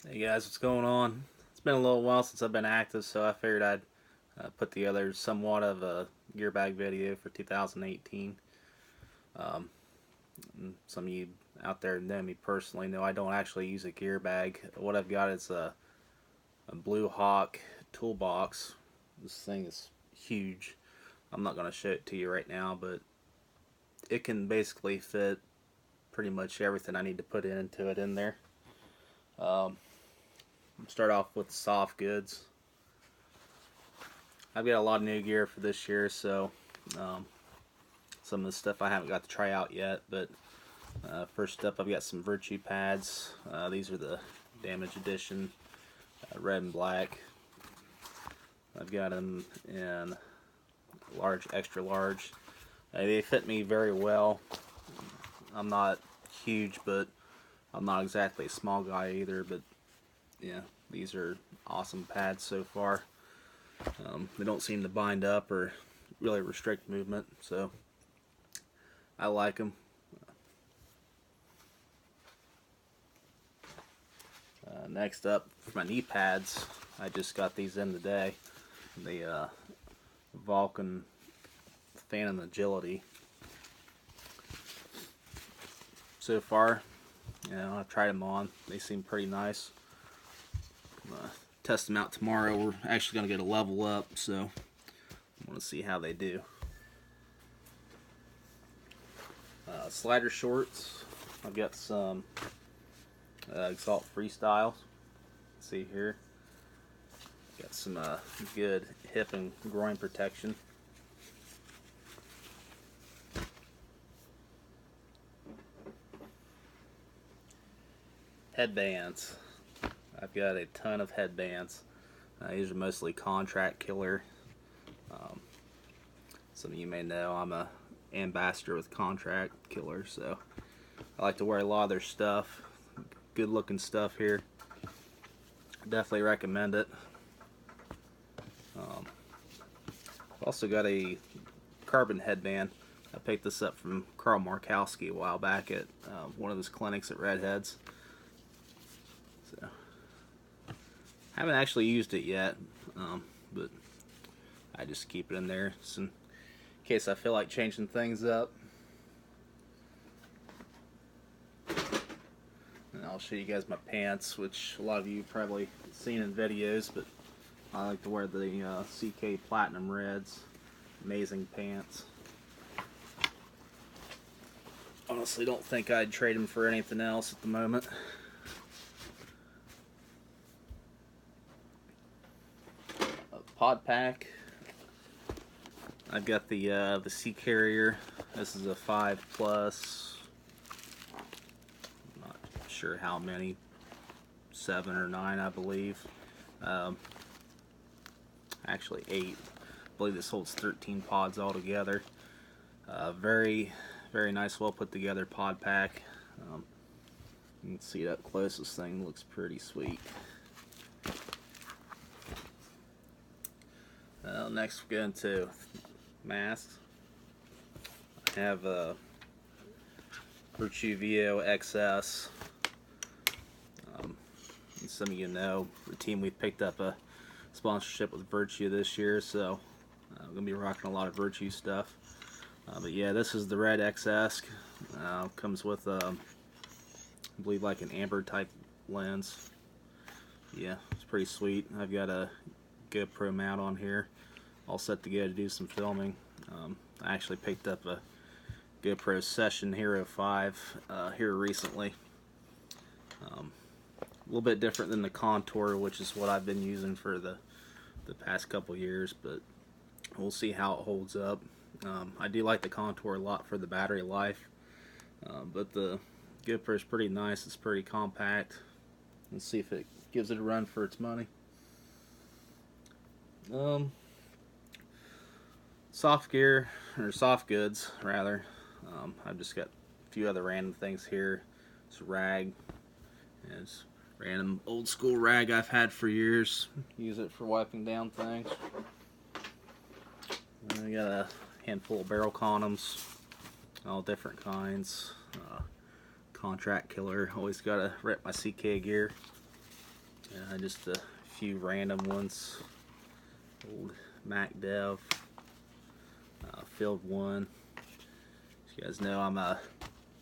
Hey guys, what's going on? It's been a little while since I've been active, so I figured I'd put together somewhat of a gear bag video for 2018. Um, some of you out there know me personally know I don't actually use a gear bag. What I've got is a Blue Hawk toolbox. This thing is huge. I'm not going to show it to you right now, but it can basically fit pretty much everything I need to put into it in there. Um, Start off with soft goods. I've got a lot of new gear for this year, so um, some of the stuff I haven't got to try out yet. But first up, I've got some Virtue pads. These are the Damage Edition, red and black. I've got them in large, extra large. They fit me very well. I'm not huge, but I'm not exactly a small guy either. But yeah, these are awesome pads so far. They don't seem to bind up or really restrict movement, so I like them. Next up, for my knee pads, I just got these in today. The Vulcan Phantom Agility. So far, I've tried them on. They seem pretty nice. Test them out tomorrow. We're actually going to get a level up, so I want to see how they do. Slider shorts. I've got some Exalt Freestyles. See here. Got some good hip and groin protection. Headbands. I've got a ton of headbands. These are mostly contract killer. Some of you may know I'm a ambassador with contract killer, so I like to wear a lot of their stuff. Good looking stuff here. Definitely recommend it. Also got a carbon headband. I picked this up from Carl Markowski a while back at one of his clinics at Redheads. So, haven't actually used it yet, but I just keep it in there just in case I feel like changing things up. And I'll show you guys my pants, which a lot of you probably seen in videos, but I like to wear the CK Platinum Reds. Amazing pants. Honestly, don't think I'd trade them for anything else at the moment. A pod pack. I've got the Sea Carrier. This is a 5+. I'm not sure how many. 7 or 9, I believe. Actually 8. I believe this holds 13 pods altogether. Very, very nice, well put together pod pack. You can see it up close. This thing looks pretty sweet. Next we go into masks. I have a Virtue VO XS. Some of you know the team, we picked up a sponsorship with Virtue this year, so I'm gonna be rocking a lot of Virtue stuff. But yeah, this is the red XS. Comes with I believe like an amber type lens. Yeah, it's pretty sweet. I've got a GoPro mount on here, all set to go to do some filming. I actually picked up a GoPro Session Hero 5 here recently. A little bit different than the Contour, which is what I've been using for the past couple years, but we'll see how it holds up. I do like the Contour a lot for the battery life, but the GoPro is pretty nice. It's pretty compact. Let's see if it gives it a run for its money. Soft gear, or soft goods rather. I've just got a few other random things here. It's a rag. And it's random old school rag I've had for years. Use it for wiping down things. I got a handful of barrel condoms, all different kinds. Contract killer. Always gotta rep my CK gear. Just a few random ones. Old Mac Dev, Field 1. As you guys know, I'm a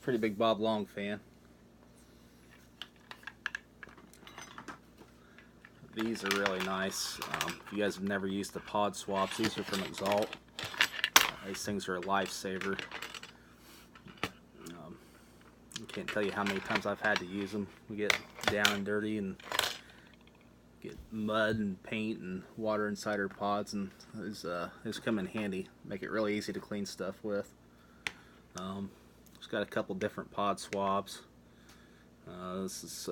pretty big Bob Long fan. These are really nice. If you guys have never used the pod swabs, these are from Exalt. These things are a lifesaver. I can't tell you how many times I've had to use them. We get down and dirty and get mud and paint and water inside our pods, and these come in handy. Make it really easy to clean stuff with. It's got a couple different pod swabs. This is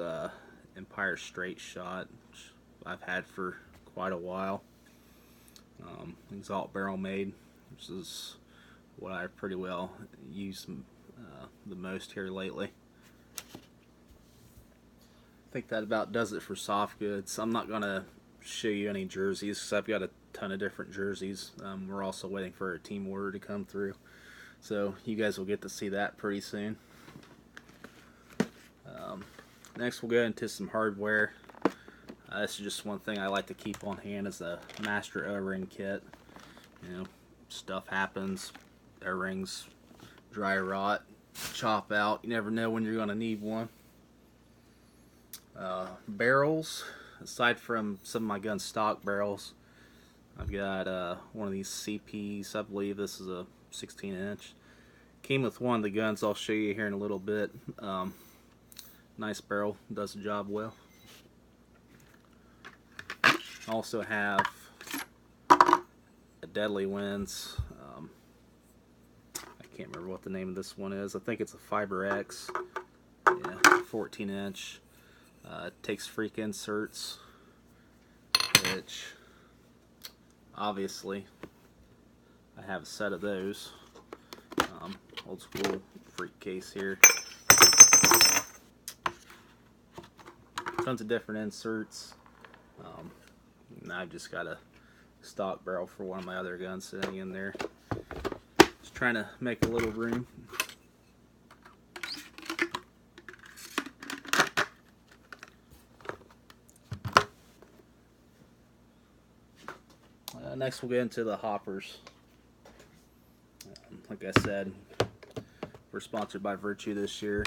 Empire Straight Shot, which I've had for quite a while. Exalt Barrel Made, which is what I pretty well use the most here lately. I think that about does it for soft goods. I'm not going to show you any jerseys because I've got a ton of different jerseys. We're also waiting for a team order to come through, so you guys will get to see that pretty soon. Next we'll go into some hardware. This is just one thing I like to keep on hand, is a master O-ring kit. You know, stuff happens, O-rings dry rot, chop out. You never know when you're going to need one. Barrels, aside from some of my gun stock barrels, I've got one of these CPs. I believe this is a 16-inch. Came with one of the guns I'll show you here in a little bit. Nice barrel, does the job well. Also have a Deadly Winds. I can't remember what the name of this one is. I think it's a Fiber X. Yeah, 14-inch. Takes freak inserts, which obviously I have a set of those. Old school freak case here. Tons of different inserts. And I've just got a stock barrel for one of my other guns sitting in there. Just trying to make a little room. Next we'll get into the hoppers. Like I said, we're sponsored by Virtue this year.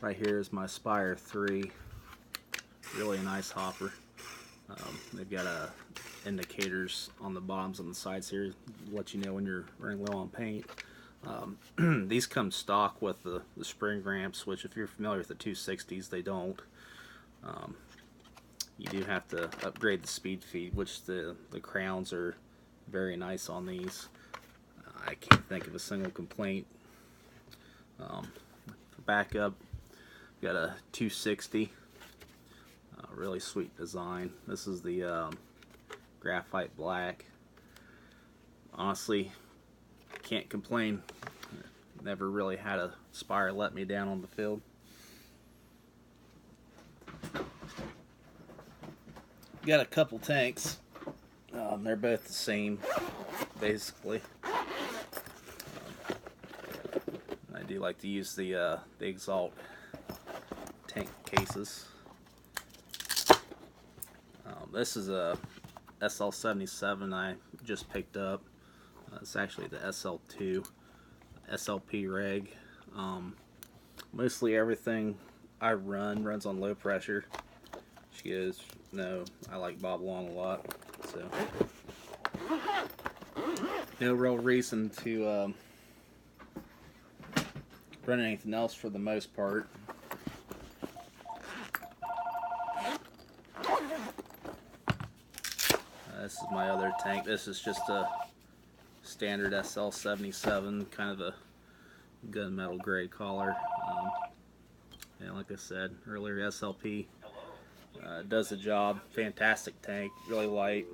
Right here is my Spire 3. Really nice hopper. They've got indicators on the bottoms and the sides here to let you know when you're running low on paint. These come stock with the spring ramps, which if you're familiar with the 260s, they don't. You do have to upgrade the speed feed, which the crowns are very nice on these. I can't think of a single complaint. For backup, got a 260. Really sweet design. This is the graphite black. Honestly, can't complain. Never really had a Spire let me down on the field. Got a couple tanks. They're both the same, basically. I do like to use the Exalt tank cases. This is a SL77 I just picked up. It's actually the SL2 SLP reg. Mostly everything I runs on low pressure. She goes, no, I like Bob Long a lot, so no real reason to run anything else for the most part. This is my other tank. This is just a standard SL77, kind of a gunmetal gray collar. And like I said earlier, SLP does the job. Fantastic tank, really light.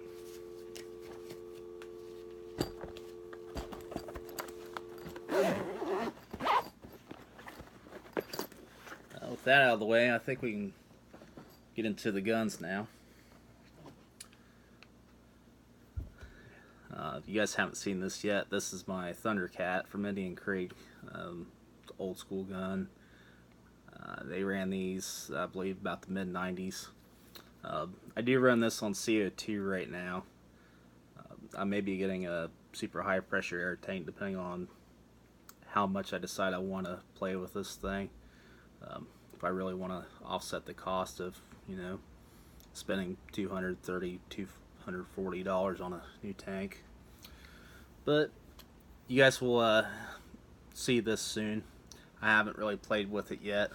With that out of the way, I think we can get into the guns now. If you guys haven't seen this yet, this is my Thundercat from Indian Creek. Old school gun. They ran these, I believe, about the mid-90s. I do run this on CO2 right now. I may be getting a super high pressure air tank depending on how much I decide I want to play with this thing. If I really want to offset the cost of, spending $230, $240 on a new tank. But you guys will see this soon. I haven't really played with it yet.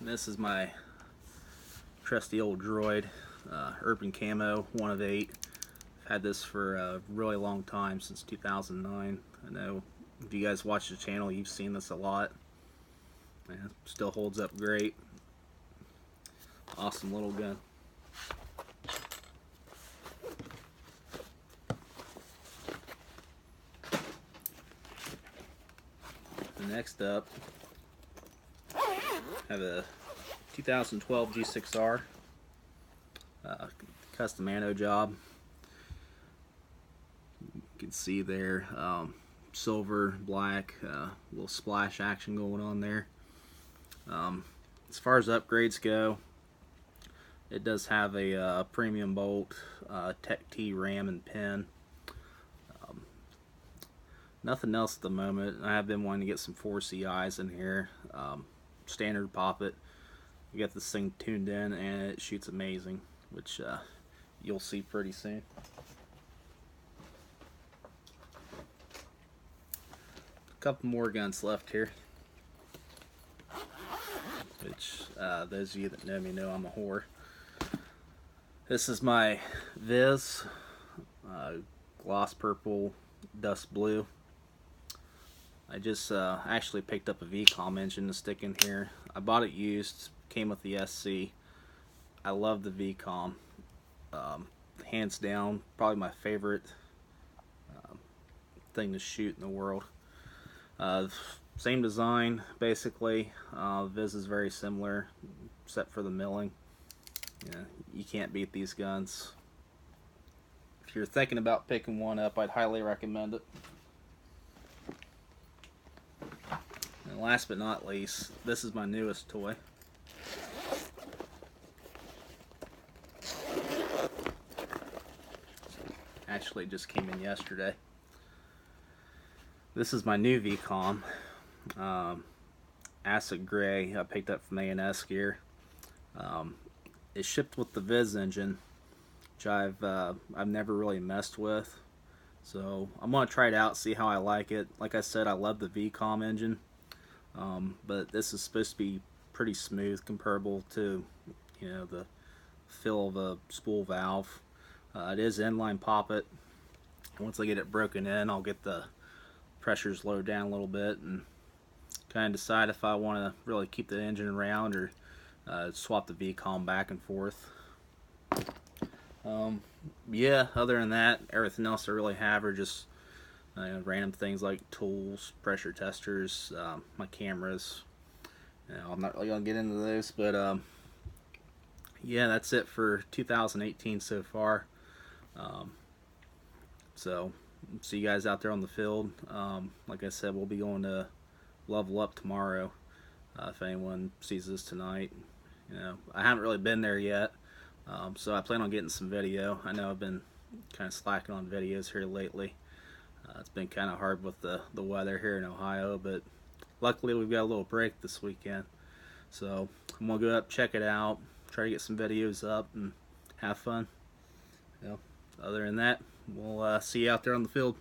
This is my trusty old droid, Urban Camo, 1 of 8. I've had this for a really long time, since 2009. I know if you guys watch the channel, you've seen this a lot. Yeah, still holds up great. Awesome little gun. Next up, I have a 2012 G6R custom ammo job. You can see there, silver, black, little splash action going on there. As far as upgrades go, it does have a premium bolt, Tech T ram and pin. Nothing else at the moment. I have been wanting to get some 4CIs in here. Standard poppet. We got this thing tuned in and it shoots amazing, which you'll see pretty soon. A couple more guns left here, which those of you that know me know I'm a whore. This is my Viz, gloss purple, dust blue. I just actually picked up a Vikan engine to stick in here. I bought it used, came with the SC. I love the Vikan. Hands down, probably my favorite thing to shoot in the world. Same design, basically. Viz is very similar, except for the milling. You can't beat these guns. If you're thinking about picking one up, I'd highly recommend it. And last but not least, this is my newest toy. Actually, it just came in yesterday. This is my new Vikan, Acid Gray. I picked up from A&S Gear. It's shipped with the Viz engine, which I've never really messed with. So I'm gonna try it out, see how I like it. Like I said, I love the Vikan engine. But this is supposed to be pretty smooth, comparable to, the feel of a spool valve. It is inline poppet. Once I get it broken in, I'll get the pressures lowered down a little bit and kind of decide if I want to really keep the engine around or swap the Vikan back and forth. Yeah, other than that, everything else I really have are just random things like tools, pressure testers, my cameras. I'm not really going to get into those, but yeah, that's it for 2018 so far. So, see you guys out there on the field. Like I said, we'll be going to Level Up tomorrow. If anyone sees this tonight, I haven't really been there yet, so I plan on getting some video. I know I've been kind of slacking on videos here lately. It's been kind of hard with the weather here in Ohio, but luckily we've got a little break this weekend. So I'm going to go up, check it out, try to get some videos up, and have fun. Other than that, we'll see you out there on the field.